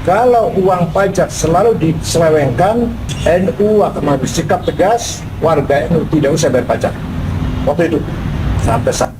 Kalau uang pajak selalu diselewengkan, NU akan mengambil sikap tegas, warga NU tidak usah bayar pajak. Waktu itu, sampai saat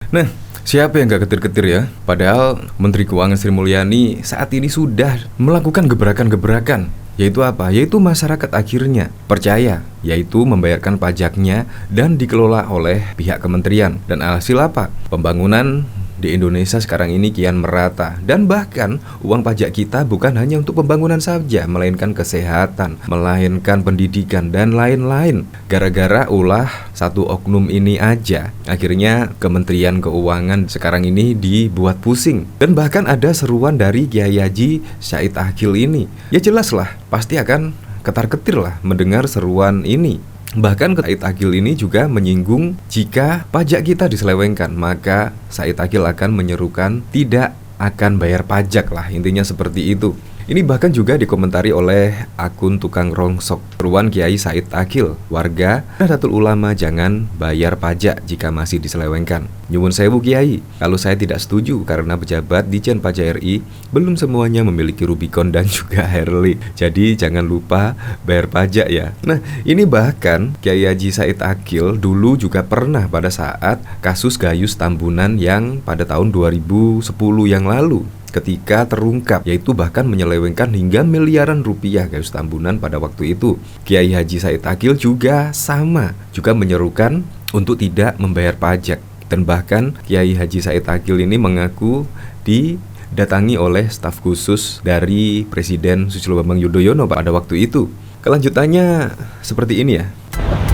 Nah, siapa yang gak ketir-ketir ya? Padahal Menteri Keuangan Sri Mulyani saat ini sudah melakukan gebrakan-gebrakan. Yaitu apa? Yaitu masyarakat akhirnya percaya, yaitu membayarkan pajaknya dan dikelola oleh pihak kementerian. Dan alhasil apa? Pembangunan di Indonesia sekarang ini kian merata. Dan bahkan uang pajak kita bukan hanya untuk pembangunan saja, melainkan kesehatan, melainkan pendidikan, dan lain-lain. Gara-gara ulah satu oknum ini aja, akhirnya Kementerian Keuangan sekarang ini dibuat pusing. Dan bahkan ada seruan dari Kiai Haji Said Akhil ini. Ya jelas lah, pasti akan ketar-ketir lah mendengar seruan ini. Bahkan Said Akhil ini juga menyinggung jika pajak kita diselewengkan, maka Said Akhil akan menyerukan tidak akan bayar pajak lah, intinya seperti itu. Ini bahkan juga dikomentari oleh akun Tukang Rongsok. Seruan Kiai Said Akhil, warga Nahdlatul Ulama jangan bayar pajak jika masih diselewengkan. Nyuwun sewu Kiai, kalau saya tidak setuju karena pejabat Ditjen Pajak RI belum semuanya memiliki Rubicon dan juga Harley. Jadi jangan lupa bayar pajak ya. Nah, ini bahkan Kiai Haji Said Akhil dulu juga pernah pada saat kasus Gayus Tambunan yang pada tahun 2010 yang lalu, ketika terungkap, yaitu bahkan menyelewengkan hingga miliaran rupiah Gayus Tambunan pada waktu itu. Kiai Haji Said Akhil juga sama, juga menyerukan untuk tidak membayar pajak. Dan bahkan Kiai Haji Said Akhil ini mengaku didatangi oleh staf khusus dari Presiden Susilo Bambang Yudhoyono pada waktu itu. Kelanjutannya seperti ini ya.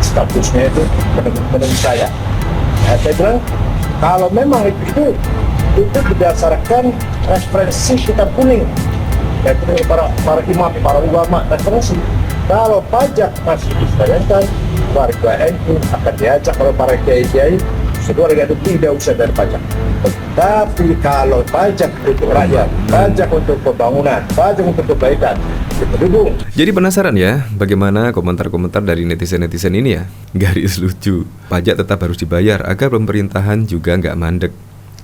Statusnya itu menurut saya, saya bilang kalau memang itu berdasarkan referensi kitab kuning, yaitu para imam, para ulama, referensi. Kalau pajak masih diselewengkan, warga NU akan diajak oleh para kiai-kiai warga itu tidak usah bayar pajak. Tapi kalau pajak untuk rakyat, pajak untuk pembangunan, pajak untuk kebaikan, kita dukung. Jadi penasaran ya, bagaimana komentar-komentar dari netizen-netizen ini ya? Garis lucu, pajak tetap harus dibayar agar pemerintahan juga nggak mandek.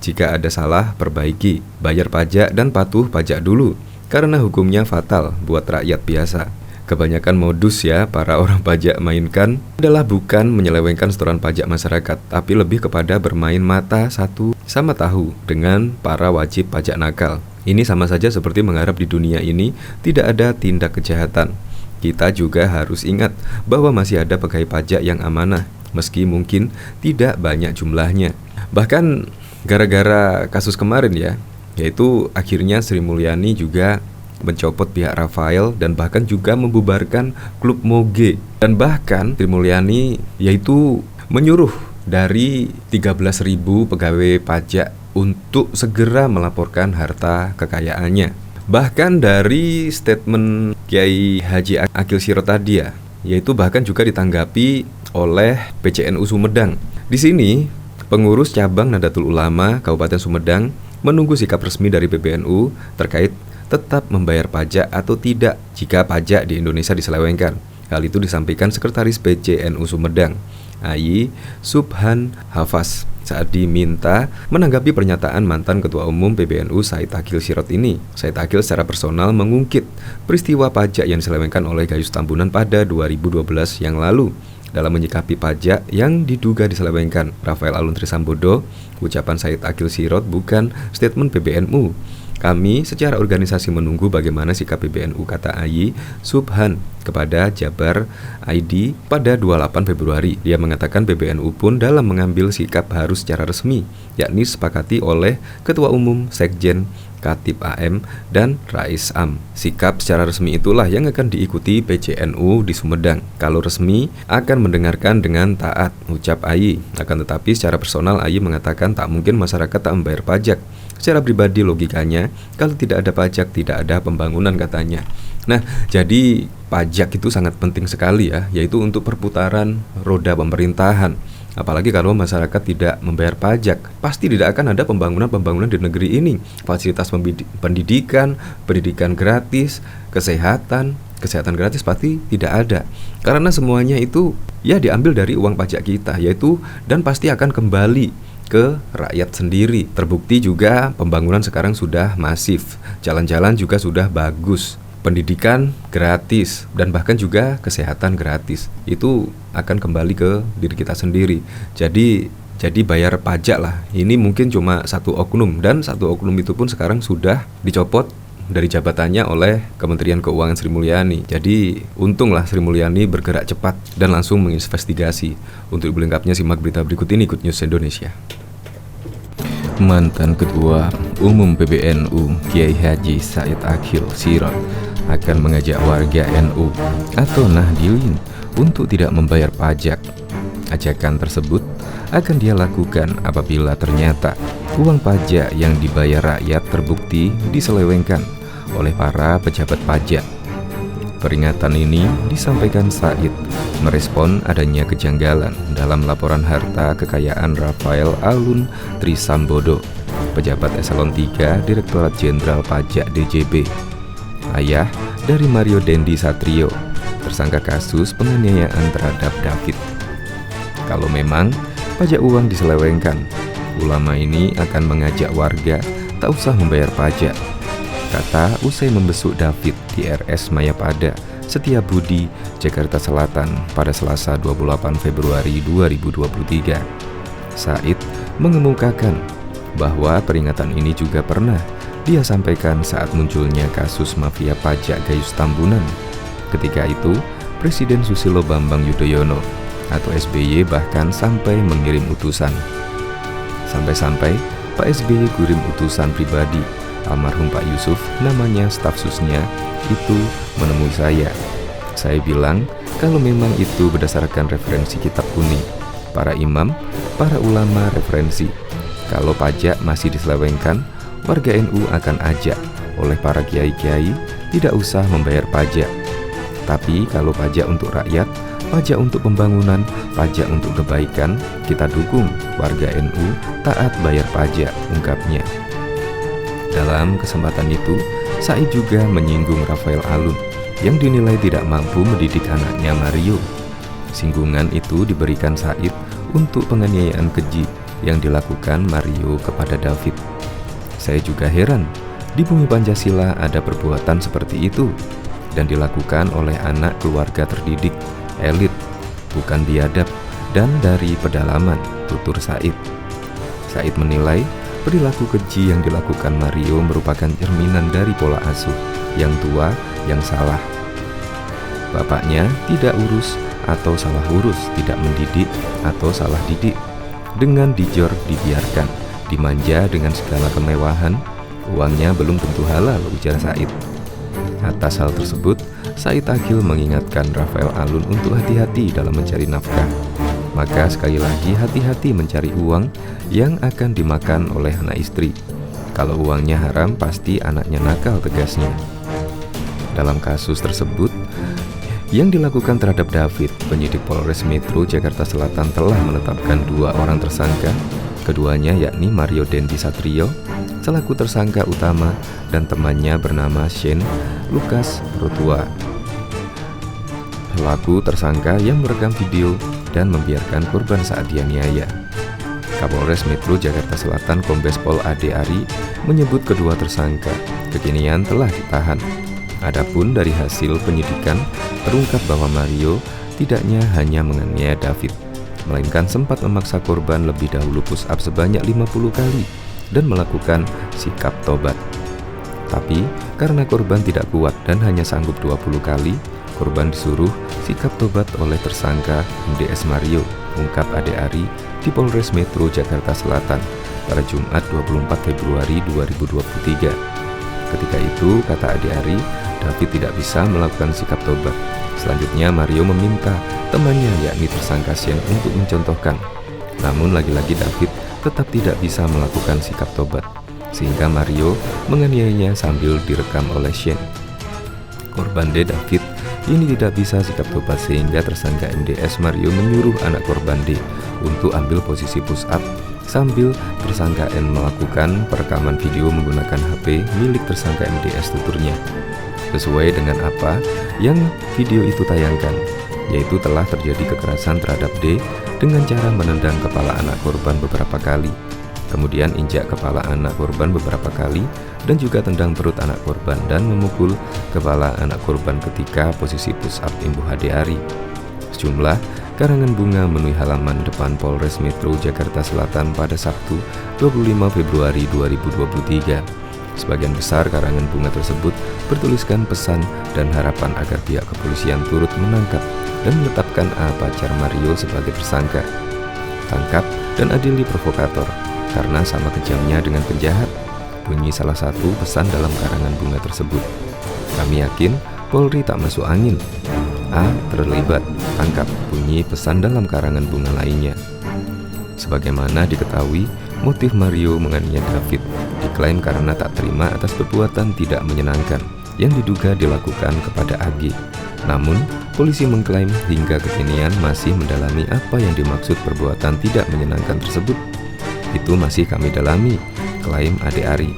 Jika ada salah, perbaiki, bayar pajak dan patuh pajak dulu, karena hukumnya fatal buat rakyat biasa. Kebanyakan modus ya para orang pajak mainkan adalah bukan menyelewengkan setoran pajak masyarakat, tapi lebih kepada bermain mata satu sama tahu dengan para wajib pajak nakal. Ini sama saja seperti mengharap di dunia ini tidak ada tindak kejahatan. Kita juga harus ingat bahwa masih ada pegawai pajak yang amanah, meski mungkin tidak banyak jumlahnya. Bahkan gara-gara kasus kemarin ya, yaitu akhirnya Sri Mulyani juga mencopot pihak Rafael dan bahkan juga membubarkan klub Moge. Dan bahkan Sri Mulyani yaitu menyuruh dari 13.000 pegawai pajak untuk segera melaporkan harta kekayaannya. Bahkan dari statement Kiai Haji Akhil Sirot tadi ya, yaitu bahkan juga ditanggapi oleh PCNU Sumedang. Di sini pengurus cabang Nahdlatul Ulama Kabupaten Sumedang menunggu sikap resmi dari PBNU terkait tetap membayar pajak atau tidak jika pajak di Indonesia diselewengkan. Hal itu disampaikan Sekretaris PCNU Sumedang, AY Subhan Hafaz, saat diminta menanggapi pernyataan mantan Ketua Umum PBNU Said Akhil Sirot ini. Said Akhil secara personal mengungkit peristiwa pajak yang diselewengkan oleh Gayus Tambunan pada 2012 yang lalu. Dalam menyikapi pajak yang diduga diselewengkan Rafael Alun Trisambodo, ucapan Said Akhil Sirot bukan statement PBNU. Kami secara organisasi menunggu bagaimana sikap PBNU, kata AY Subhan kepada Jabar ID pada 28 Februari. Dia mengatakan PBNU pun dalam mengambil sikap harus secara resmi, yakni disepakati oleh Ketua Umum, Sekjen, Katib AM, dan Rais Am. Sikap secara resmi itulah yang akan diikuti PCNU di Sumedang. Kalau resmi akan mendengarkan dengan taat, ucap AY. Akan tetapi secara personal AY mengatakan tak mungkin masyarakat tak membayar pajak. Secara pribadi logikanya, kalau tidak ada pajak tidak ada pembangunan, katanya. Nah, jadi pajak itu sangat penting sekali ya, yaitu untuk perputaran roda pemerintahan. Apalagi kalau masyarakat tidak membayar pajak, pasti tidak akan ada pembangunan-pembangunan di negeri ini. Fasilitas pendidikan gratis, kesehatan gratis pasti tidak ada. Karena semuanya itu ya diambil dari uang pajak kita, dan pasti akan kembali ke rakyat sendiri. Terbukti juga pembangunan sekarang sudah masif, jalan-jalan juga sudah bagus, pendidikan gratis, dan bahkan juga kesehatan gratis. Itu akan kembali ke diri kita sendiri. Jadi bayar pajak lah. Ini mungkin cuma satu oknum, dan satu oknum itu pun sekarang sudah dicopot dari jabatannya oleh Kementerian Keuangan Sri Mulyani. Jadi untunglah Sri Mulyani bergerak cepat dan langsung menginvestigasi. Untuk lebih lengkapnya simak berita berikut ini, Good News Indonesia. Mantan Ketua Umum PBNU Kiai Haji Said Akhil Sirot akan mengajak warga NU atau Nahdlin untuk tidak membayar pajak. Ajakan tersebut akan dia lakukan apabila ternyata uang pajak yang dibayar rakyat terbukti diselewengkan oleh para pejabat pajak. Peringatan ini disampaikan Said merespon adanya kejanggalan dalam laporan harta kekayaan Rafael Alun Trisambodo, pejabat eselon 3 Direktorat Jenderal Pajak DJP, ayah dari Mario Dendi Satrio, tersangka kasus penganiayaan terhadap David. Kalau memang pajak uang diselewengkan, ulama ini akan mengajak warga tak usah membayar pajak, kata usai membesuk David di RS Mayapada, Setiabudi, Jakarta Selatan pada Selasa 28 Februari 2023. Said mengemukakan bahwa peringatan ini juga pernah dia sampaikan saat munculnya kasus mafia pajak Gayus Tambunan. Ketika itu, Presiden Susilo Bambang Yudhoyono atau SBY bahkan sampai mengirim utusan. Sampai-sampai Pak SBY kirim utusan pribadi almarhum Pak Yusuf, namanya staf susnya, itu menemui saya. Saya bilang kalau memang itu berdasarkan referensi kitab kuning, para imam, para ulama referensi. Kalau pajak masih diselewengkan, warga NU akan ajak oleh para kiai-kiai tidak usah membayar pajak. Tapi kalau pajak untuk rakyat, pajak untuk pembangunan, pajak untuk kebaikan, kita dukung warga NU taat bayar pajak, ungkapnya. Dalam kesempatan itu, Said juga menyinggung Rafael Alun yang dinilai tidak mampu mendidik anaknya Mario. Singgungan itu diberikan Said untuk penganiayaan keji yang dilakukan Mario kepada David. Saya juga heran, di bumi Pancasila ada perbuatan seperti itu dan dilakukan oleh anak keluarga terdidik, elit, bukan biadab dan dari pedalaman, tutur Said. Said menilai perilaku keji yang dilakukan Mario merupakan cerminan dari pola asuh yang tua yang salah. Bapaknya tidak urus atau salah urus, tidak mendidik atau salah didik. Dengan dijor dibiarkan, dimanja dengan segala kemewahan, uangnya belum tentu halal, ujar Said. Atas hal tersebut, Said Akhil mengingatkan Rafael Alun untuk hati-hati dalam mencari nafkah. Maka sekali lagi hati-hati mencari uang yang akan dimakan oleh anak istri. Kalau uangnya haram pasti anaknya nakal, tegasnya. Dalam kasus tersebut yang dilakukan terhadap David, penyidik Polres Metro Jakarta Selatan telah menetapkan 2 orang tersangka. Keduanya yakni Mario Dendi Satrio selaku tersangka utama dan temannya bernama Shane Lucas Rotua selaku tersangka yang merekam video dan membiarkan korban saat dianiaya. Kapolres Metro Jakarta Selatan Kombes Pol Ade Ari menyebut kedua tersangka kekinian telah ditahan. Adapun dari hasil penyidikan terungkap bahwa Mario tidaknya hanya menganiaya David, melainkan sempat memaksa korban lebih dahulu push up sebanyak 50 kali dan melakukan sikap tobat. Tapi karena korban tidak kuat dan hanya sanggup 20 kali, korban disuruh sikap tobat oleh tersangka MDS Mario, ungkap Ade Ari di Polres Metro Jakarta Selatan pada Jumat 24 Februari 2023. Ketika itu, kata Ade Ari, David tidak bisa melakukan sikap tobat. Selanjutnya Mario meminta temannya yakni tersangka Shane untuk mencontohkan. Namun lagi-lagi David tetap tidak bisa melakukan sikap tobat, sehingga Mario menganiayanya sambil direkam oleh Shane. Korban D. David ini tidak bisa sikap tobat sehingga tersangka MDS Mario menyuruh anak korban D untuk ambil posisi push up sambil tersangka N melakukan perekaman video menggunakan HP milik tersangka MDS tuturnya. Sesuai dengan apa yang video itu tayangkan, yaitu telah terjadi kekerasan terhadap D dengan cara menendang kepala anak korban beberapa kali, kemudian injak kepala anak korban beberapa kali, dan juga tendang perut anak korban dan memukul kepala anak korban ketika posisi push up Ibu Hade Ari. Sejumlah karangan bunga memenuhi halaman depan Polres Metro Jakarta Selatan pada Sabtu 25 Februari 2023. Sebagian besar karangan bunga tersebut bertuliskan pesan dan harapan agar pihak kepolisian turut menangkap dan menetapkan A. Pacar Mario sebagai tersangka. Tangkap dan adili provokator karena sama kejamnya dengan penjahat, bunyi salah satu pesan dalam karangan bunga tersebut. Kami yakin Polri tak masuk angin. A. terlibat, tangkap, bunyi pesan dalam karangan bunga lainnya. Sebagaimana diketahui, motif Mario menganiaya David diklaim karena tak terima atas perbuatan tidak menyenangkan yang diduga dilakukan kepada AG. Namun, polisi mengklaim hingga kekinian masih mendalami apa yang dimaksud perbuatan tidak menyenangkan tersebut. Itu masih kami dalami, klaim Ade Ari.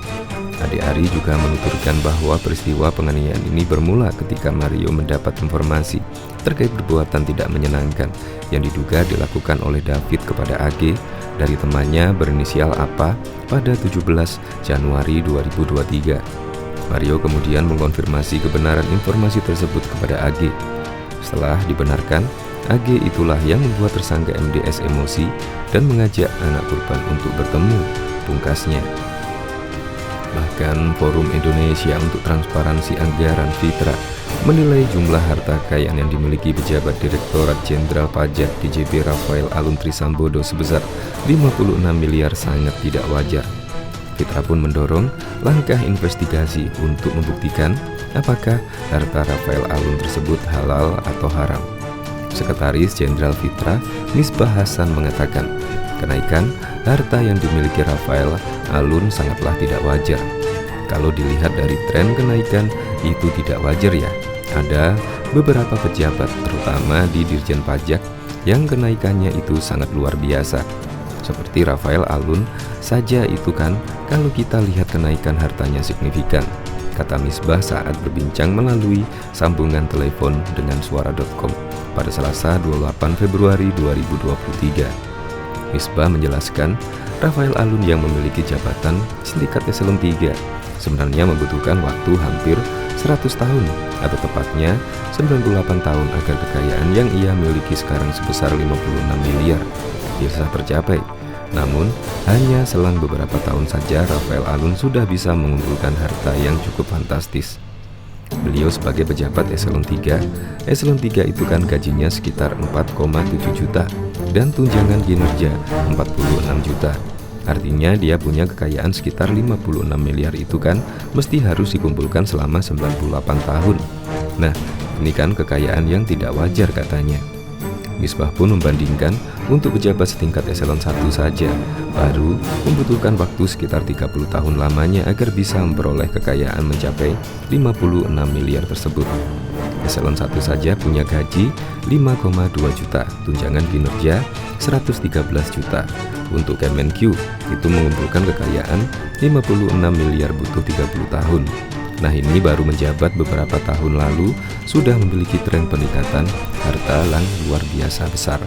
Ade Ari juga menuturkan bahwa peristiwa penganiayaan ini bermula ketika Mario mendapat informasi terkait perbuatan tidak menyenangkan yang diduga dilakukan oleh David kepada AG dari temannya berinisial apa pada 17 Januari 2023. Mario kemudian mengonfirmasi kebenaran informasi tersebut kepada AG. Setelah dibenarkan, AG itulah yang membuat tersangka MDS emosi dan mengajak anak korban untuk bertemu, pungkasnya. Bahkan Forum Indonesia untuk Transparansi Anggaran Fitra menilai jumlah harta kekayaan yang dimiliki pejabat Direktorat Jenderal Pajak DJP Rafael Alun Trisambodo sebesar 56 miliar sangat tidak wajar. Fitra pun mendorong langkah investigasi untuk membuktikan apakah harta Rafael Alun tersebut halal atau haram. Sekretaris Jenderal Fitra, Misbah Hasan mengatakan, kenaikan harta yang dimiliki Rafael Alun sangatlah tidak wajar. Kalau dilihat dari tren kenaikan, itu tidak wajar ya. Ada beberapa pejabat, terutama di Dirjen Pajak, yang kenaikannya itu sangat luar biasa. Seperti Rafael Alun saja itu kan, kalau kita lihat kenaikan hartanya signifikan, kata Misbah saat berbincang melalui sambungan telepon dengan suara.com pada Selasa 28 Februari 2023. Misbah menjelaskan, Rafael Alun yang memiliki jabatan Sindikat Eselon 3 sebenarnya membutuhkan waktu hampir 100 tahun atau tepatnya 98 tahun agar kekayaan yang ia miliki sekarang sebesar 56 miliar bisa tercapai. Namun, hanya selang beberapa tahun saja Rafael Alun sudah bisa mengumpulkan harta yang cukup fantastis. Beliau sebagai pejabat Eselon 3, Eselon 3 itu kan gajinya sekitar 4,7 juta dan tunjangan kinerja 46 juta. Artinya dia punya kekayaan sekitar 56 miliar itu kan mesti harus dikumpulkan selama 98 tahun. Nah, ini kan kekayaan yang tidak wajar katanya. Misbah pun membandingkan untuk pejabat setingkat Eselon 1 saja baru membutuhkan waktu sekitar 30 tahun lamanya agar bisa memperoleh kekayaan mencapai 56 miliar tersebut. Eselon 1 saja punya gaji 5,2 juta, tunjangan kinerja 113 juta. Untuk Kemenq itu mengumpulkan kekayaan 56 miliar butuh 30 tahun. Nah, ini baru menjabat beberapa tahun lalu sudah memiliki tren peningkatan harta yang luar biasa besar.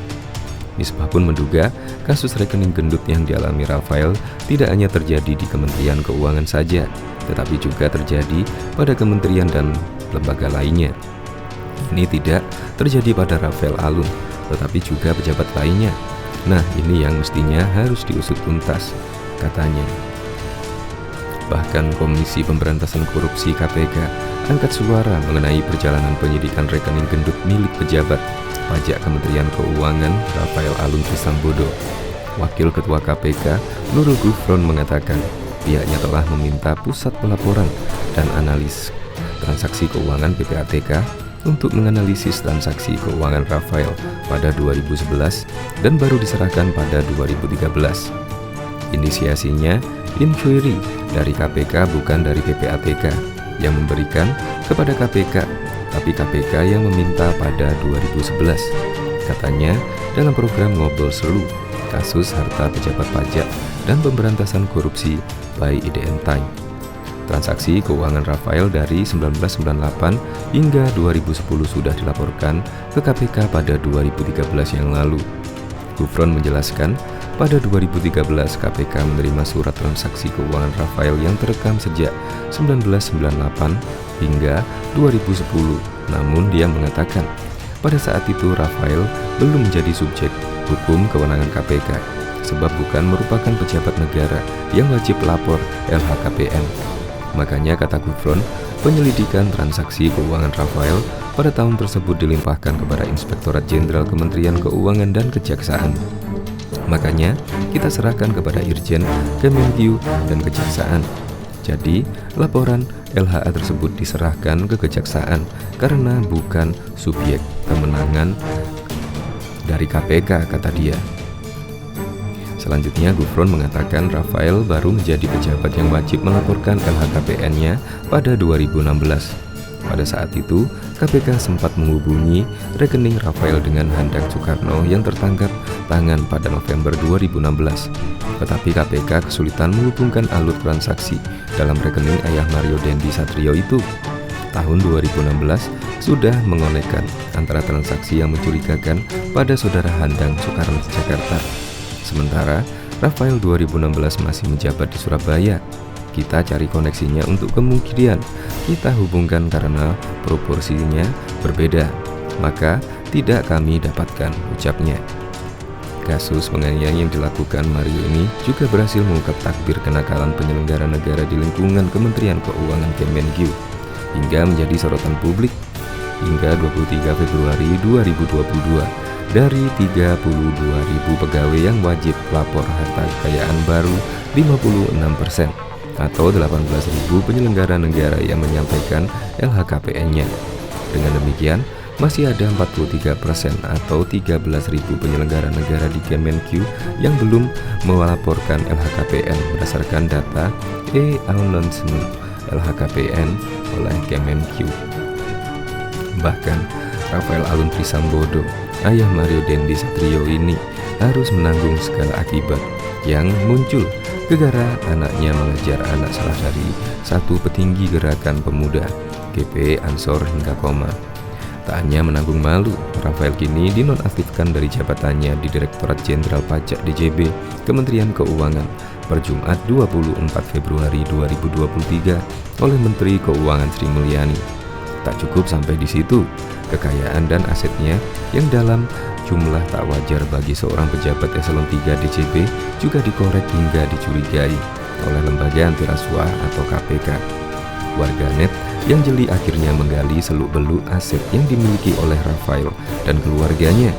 Misbah pun menduga kasus rekening gendut yang dialami Rafael tidak hanya terjadi di Kementerian Keuangan saja, tetapi juga terjadi pada kementerian dan lembaga lainnya. Ini tidak terjadi pada Rafael Alun, tetapi juga pejabat lainnya. Nah, ini yang mestinya harus diusut tuntas, katanya. Bahkan Komisi Pemberantasan Korupsi KPK angkat suara mengenai perjalanan penyidikan rekening gendut milik pejabat pajak Kementerian Keuangan Rafael Alun Trisambodo. Wakil Ketua KPK Nurul Gufron mengatakan pihaknya telah meminta Pusat Pelaporan dan Analis Transaksi Keuangan PPATK untuk menganalisis transaksi keuangan Rafael pada 2011 dan baru diserahkan pada 2013. Inisiasinya inquiry dari KPK bukan dari PPATK yang memberikan kepada KPK tapi KPK yang meminta pada 2011. Katanya, dalam program Ngobrol Seru, kasus harta pejabat pajak dan pemberantasan korupsi by IDN Time. Transaksi keuangan Rafael dari 1998 hingga 2010 sudah dilaporkan ke KPK pada 2013 yang lalu. Gufron menjelaskan, pada 2013 KPK menerima surat transaksi keuangan Rafael yang terekam sejak 1998 hingga 2010. Namun dia mengatakan, pada saat itu Rafael belum menjadi subjek hukum kewenangan KPK, sebab bukan merupakan pejabat negara yang wajib lapor LHKPN. Makanya kata Gufron, penyelidikan transaksi keuangan Rafael pada tahun tersebut dilimpahkan kepada Inspektorat Jenderal Kementerian Keuangan dan Kejaksaan. Makanya kita serahkan kepada Irjen, Kemenkyu, dan Kejaksaan. Jadi, laporan LHA tersebut diserahkan ke Kejaksaan karena bukan subjek kemenangan dari KPK, kata dia. Selanjutnya, Gufron mengatakan Rafael baru menjadi pejabat yang wajib melaporkan LHKPN-nya pada 2016. Pada saat itu, KPK sempat menghubungi rekening Rafael dengan Handang Soekarno yang tertangkap tangan pada November 2016. Tetapi KPK kesulitan menghubungkan alur transaksi dalam rekening ayah Mario Dendi Satrio itu. Tahun 2016 sudah mengonekkan antara transaksi yang mencurigakan pada saudara Handang Soekarno di Jakarta. Sementara Rafael 2016 masih menjabat di Surabaya. Kita cari koneksinya untuk kemungkinan kita hubungkan karena proporsinya berbeda, maka tidak kami dapatkan, ucapnya. Kasus penganiayaan yang dilakukan Mario ini juga berhasil mengungkap takbir kenakalan penyelenggara negara di lingkungan Kementerian Keuangan Kemenkyu hingga menjadi sorotan publik. Hingga 23 Februari 2022, dari 32.000 pegawai yang wajib lapor harta kekayaan baru 56%, atau 18.000 penyelenggara negara yang menyampaikan LHKPN-nya. Dengan demikian, masih ada 43% atau 13.000 penyelenggara negara di Kemenkyu yang belum melaporkan LHKPN berdasarkan data e-announcement LHKPN oleh Kemenkyu. Bahkan, Rafael Alun Trisambodo, ayah Mario Dendi Satrio ini harus menanggung segala akibat yang muncul gara-gara anaknya mengejar anak salah dari satu petinggi gerakan pemuda GP Ansor hingga koma. Tak hanya menanggung malu, Rafael kini dinonaktifkan dari jabatannya di Direktorat Jenderal Pajak DJB Kementerian Keuangan per Jumat 24 Februari 2023 oleh Menteri Keuangan Sri Mulyani. Tak cukup sampai di situ, kekayaan dan asetnya yang dalam jumlah tak wajar bagi seorang pejabat eselon 3 DJB juga dikorek hingga dicurigai oleh lembaga anti rasuah atau KPK. Warganet yang jeli akhirnya menggali seluk-beluk aset yang dimiliki oleh Rafael dan keluarganya.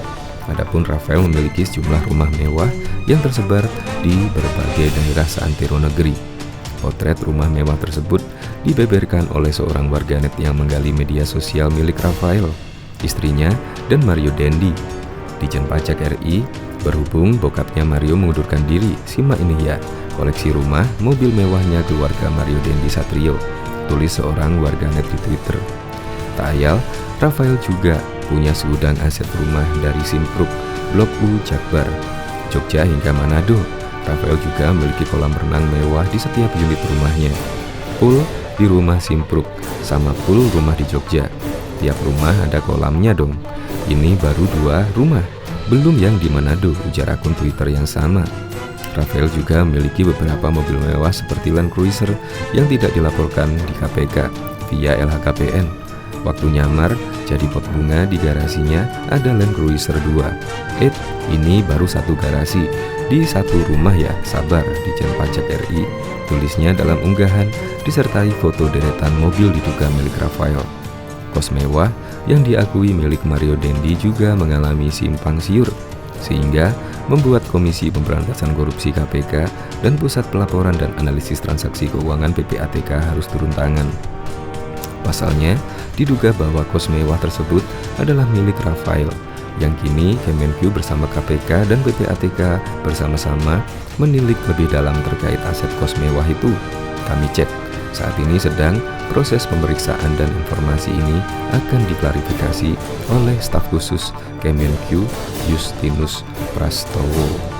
Adapun Rafael memiliki sejumlah rumah mewah yang tersebar di berbagai daerah seantero negeri. Potret rumah mewah tersebut dibeberkan oleh seorang warganet yang menggali media sosial milik Rafael, istrinya, dan Mario Dendi. Dijen Pajak RI, berhubung bokapnya Mario mengundurkan diri, simak ini ya, koleksi rumah, mobil mewahnya keluarga Mario Dendi Satrio, tulis seorang warganet di Twitter. Tak ayal, Rafael juga punya segudang aset rumah dari Simpruk, Blok U, Jakbar, Jogja hingga Manado. Rafael juga memiliki kolam renang mewah di setiap unit rumahnya. Pool di rumah Simpruk sama pool rumah di Jogja. Tiap rumah ada kolamnya dong. Ini baru 2 rumah, belum yang di Manado, ujar akun Twitter yang sama. Rafael juga memiliki beberapa mobil mewah seperti Land Cruiser yang tidak dilaporkan di KPK via LHKPN. Waktu nyamar jadi pot bunga di garasinya ada Land Cruiser 2. Ini baru satu garasi. Di satu rumah ya, sabar, Dijen Pajak RI, tulisnya dalam unggahan disertai foto deretan mobil diduga milik Rafael. Kos mewah yang diakui milik Mario Dendi juga mengalami simpang siur, sehingga membuat Komisi Pemberantasan Korupsi KPK dan Pusat Pelaporan dan Analisis Transaksi Keuangan PPATK harus turun tangan. Pasalnya, diduga bahwa kos mewah tersebut adalah milik Rafael, yang kini Kemenkyu bersama KPK dan PPATK bersama-sama menilik lebih dalam terkait aset kos mewah itu. Kami cek, saat ini sedang Proses pemeriksaan dan informasi ini akan diklarifikasi oleh staf khusus Kemenq Justinus Prastowo.